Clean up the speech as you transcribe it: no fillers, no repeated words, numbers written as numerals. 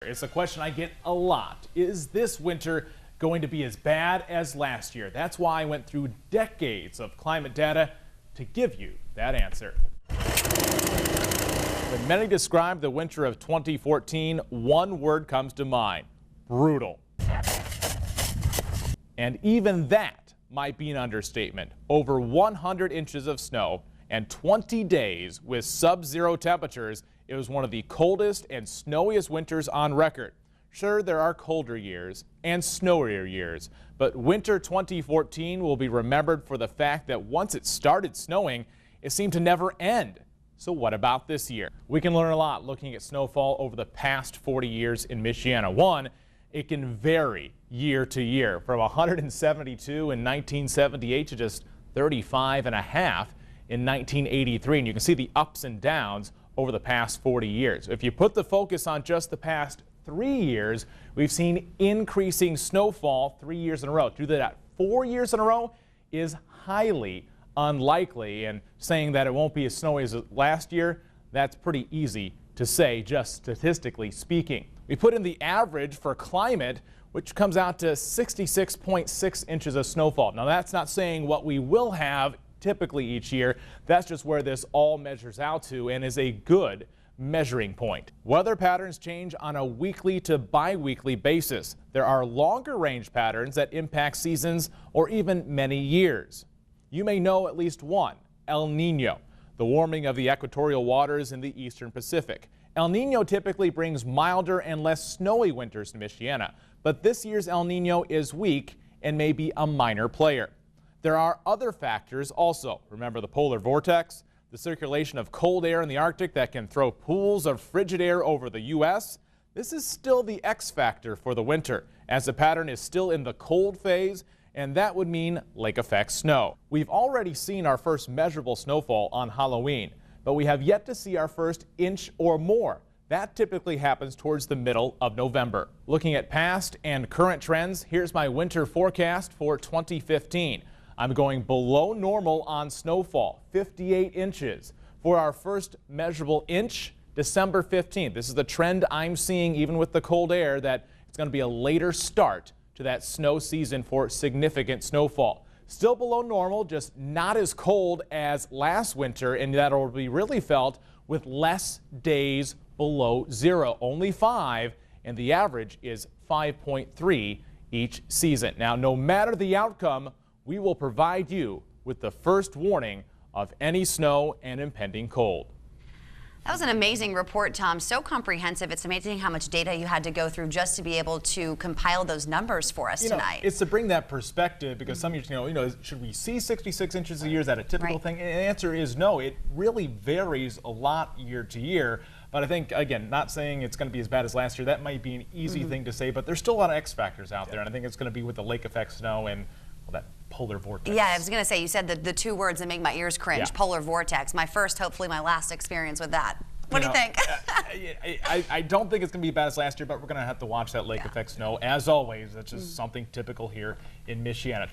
It's a question I get a lot. Is this winter going to be as bad as last year? That's why I went through decades of climate data to give you that answer. When many describe the winter of 2014, one word comes to mind: brutal. And even that might be an understatement. Over 100 inches of snow and 20 days with sub-zero temperatures. It was one of the coldest and snowiest winters on record. Sure, there are colder years and snowier years, but winter 2014 will be remembered for the fact that once it started snowing, it seemed to never end. So what about this year? We can learn a lot looking at snowfall over the past 40 years in Michiana. One, it can vary year to year, from 172 in 1978 to just 35 and a half in 1983. And you can see the ups and downs over the past 40 years. If you put the focus on just the past 3 years, we've seen increasing snowfall 3 years in a row. To do that 4 years in a row is highly unlikely, and saying that it won't be as snowy as last year, that's pretty easy to say, just statistically speaking. We put in the average for climate, which comes out to 66.6 inches of snowfall. Now, that's not saying what we will have typically each year. That's just where this all measures out to and is a good measuring point. Weather patterns change on a weekly to bi-weekly basis. There are longer range patterns that impact seasons or even many years. You may know at least one: El Nino, the warming of the equatorial waters in the eastern Pacific. El Nino typically brings milder and less snowy winters to Michiana, but this year's El Nino is weak and may be a minor player. There are other factors also. Remember the polar vortex, the circulation of cold air in the Arctic that can throw pools of frigid air over the U.S. This is still the X factor for the winter, as the pattern is still in the cold phase, and that would mean lake effect snow. We've already seen our first measurable snowfall on Halloween, but we have yet to see our first inch or more. That typically happens towards the middle of November. Looking at past and current trends, here's my winter forecast for 2015. I'm going below normal on snowfall, 58 inches. For our first measurable inch, December 15th. This is the trend I'm seeing, even with the cold air, that it's going to be a later start to that snow season for significant snowfall. Still below normal, just not as cold as last winter, and that will be really felt with less days below zero, only 5, and the average is 5.3 each season. Now, no matter the outcome, we will provide you with the first warning of any snow and impending cold. That was an amazing report, Tom. So comprehensive. It's amazing how much data you had to go through just to be able to compile those numbers for us tonight. It's to bring that perspective, because some of you, should we see 66 inches a year? Is that a typical thing? And the answer is no. It really varies a lot year to year. But I think, again, not saying it's going to be as bad as last year. That might be an easy thing to say, but there's still a lot of X factors out there. And I think it's going to be with the lake effect snow and that polar vortex. Yeah, I was going to say, you said the two words that make my ears cringe, polar vortex. My first, hopefully my last experience with that. What do you think? I don't think it's going to be as bad as last year, but we're going to have to watch that lake effect snow. As always, that's just something typical here in Michiana.